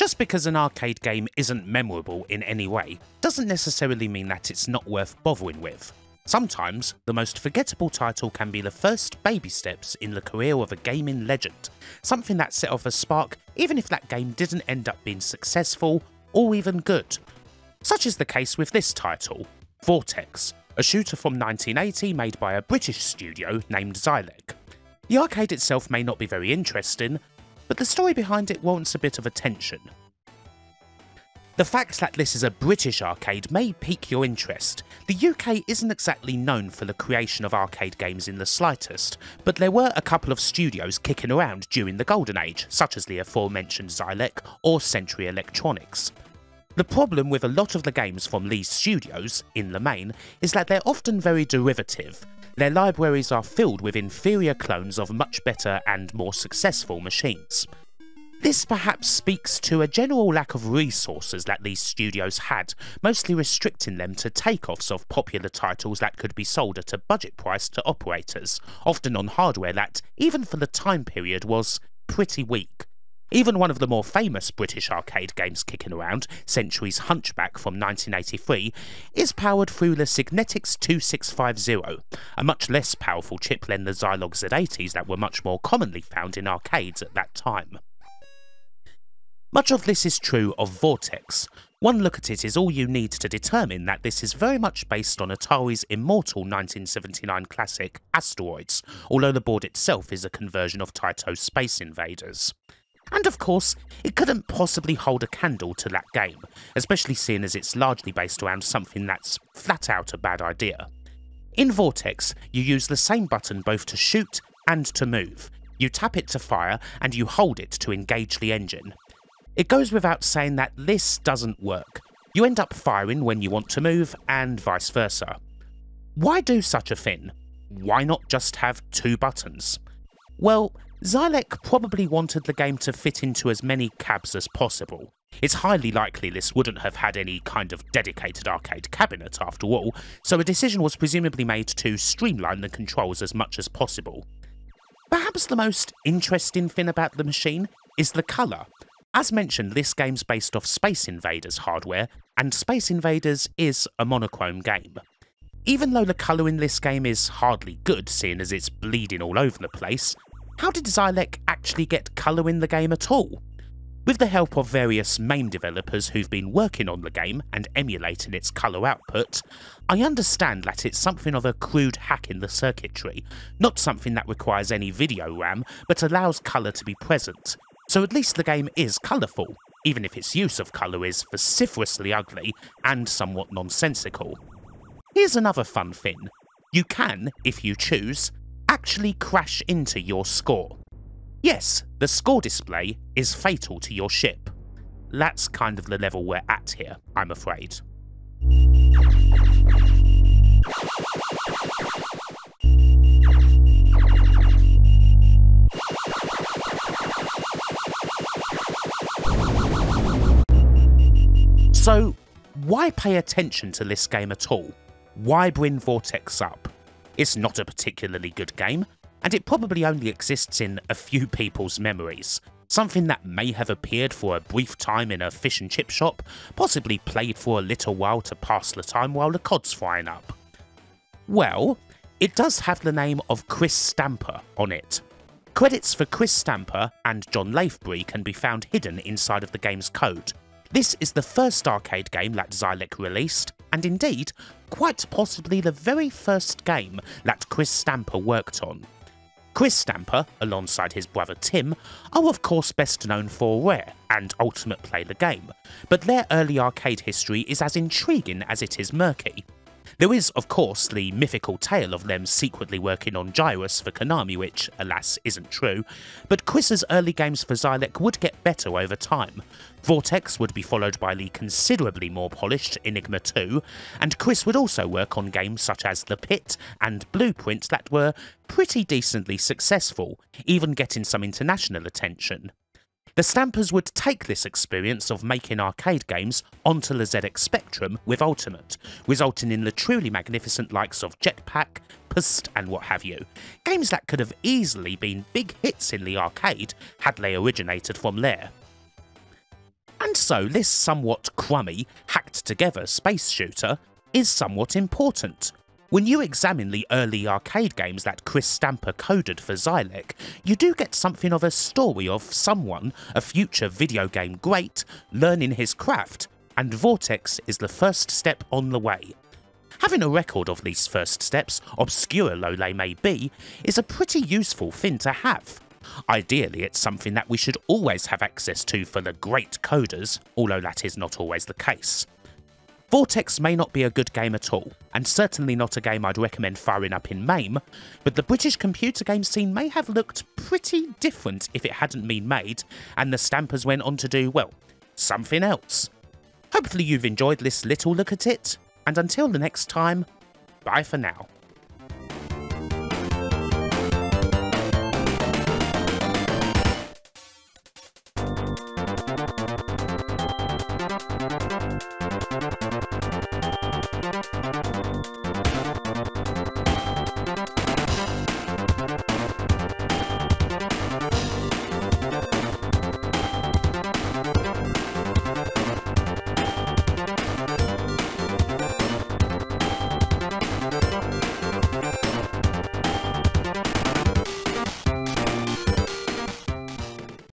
Just because an arcade game isn't memorable in any way doesn't necessarily mean that it's not worth bothering with. Sometimes, the most forgettable title can be the first baby steps in the career of a gaming legend, something that set off a spark even if that game didn't end up being successful or even good. Such is the case with this title, Vortex, a shooter from 1980 made by a British studio named Xylek. The arcade itself may not be very interesting, but the story behind it warrants a bit of attention. The fact that this is a British arcade may pique your interest. The UK isn't exactly known for the creation of arcade games in the slightest, but there were a couple of studios kicking around during the Golden Age, such as the aforementioned Xylek or Century Electronics. The problem with a lot of the games from these studios, in the main, is that they're often very derivative. Their libraries are filled with inferior clones of much better and more successful machines. This perhaps speaks to a general lack of resources that these studios had, mostly restricting them to takeoffs of popular titles that could be sold at a budget price to operators, often on hardware that, even for the time period, was pretty weak. Even one of the more famous British arcade games kicking around, Century's Hunchback from 1983, is powered through the Signetics 2650, a much less powerful chip than the Zilog Z80s that were much more commonly found in arcades at that time. Much of this is true of Vortex. One look at it is all you need to determine that this is very much based on Atari's immortal 1979 classic Asteroids, although the board itself is a conversion of Taito's Space Invaders. And of course, it couldn't possibly hold a candle to that game, especially seeing as it's largely based around something that's flat out a bad idea. In Vortex, you use the same button both to shoot and to move. You tap it to fire, and you hold it to engage the engine. It goes without saying that this doesn't work. You end up firing when you want to move, and vice versa. Why do such a thing? Why not just have two buttons? Well, Xylek probably wanted the game to fit into as many cabs as possible. It's highly likely this wouldn't have had any kind of dedicated arcade cabinet after all, so a decision was presumably made to streamline the controls as much as possible. Perhaps the most interesting thing about the machine is the colour. As mentioned, this game's based off Space Invaders hardware, and Space Invaders is a monochrome game. Even though the colour in this game is hardly good, seeing as it's bleeding all over the place, how did Xylek actually get colour in the game at all? With the help of various MAME developers who've been working on the game and emulating its colour output, I understand that it's something of a crude hack in the circuitry, not something that requires any video RAM, but allows colour to be present. So at least the game is colourful, even if its use of colour is vociferously ugly and somewhat nonsensical. Here's another fun thing. You can, if you choose, actually crash into your score. Yes, the score display is fatal to your ship. That's kind of the level we're at here, I'm afraid. So, why pay attention to this game at all? Why bring Vortex up? It's not a particularly good game, and it probably only exists in a few people's memories. Something that may have appeared for a brief time in a fish and chip shop, possibly played for a little while to pass the time while the cod's frying up. Well, it does have the name of Chris Stamper on it. Credits for Chris Stamper and John Lathbury can be found hidden inside of the game's code. This is the first arcade game that Xylek released, and indeed, quite possibly the very first game that Chris Stamper worked on. Chris Stamper, alongside his brother Tim, are of course best known for Rare and Ultimate Play the Game, but their early arcade history is as intriguing as it is murky. There is, of course, the mythical tale of them secretly working on Gyrus for Konami, which, alas, isn't true, but Chris's early games for Xylek would get better over time. Vortex would be followed by the considerably more polished Enigma 2, and Chris would also work on games such as The Pit and Blueprint that were pretty decently successful, even getting some international attention. The Stampers would take this experience of making arcade games onto the ZX Spectrum with Ultimate, resulting in the truly magnificent likes of Jetpack, Pst and what have you. Games that could have easily been big hits in the arcade had they originated from there. Also, this somewhat crummy, hacked-together space shooter is somewhat important. When you examine the early arcade games that Chris Stamper coded for Xylec, you do get something of a story of someone, a future video game great, learning his craft, and Vortex is the first step on the way. Having a record of these first steps, obscure though they may be, is a pretty useful thing to have. Ideally, it's something that we should always have access to for the great coders, although that is not always the case. Vortex may not be a good game at all, and certainly not a game I'd recommend firing up in MAME, but the British computer game scene may have looked pretty different if it hadn't been made, and the Stampers went on to do, well, something else. Hopefully you've enjoyed this little look at it, and until the next time, bye for now.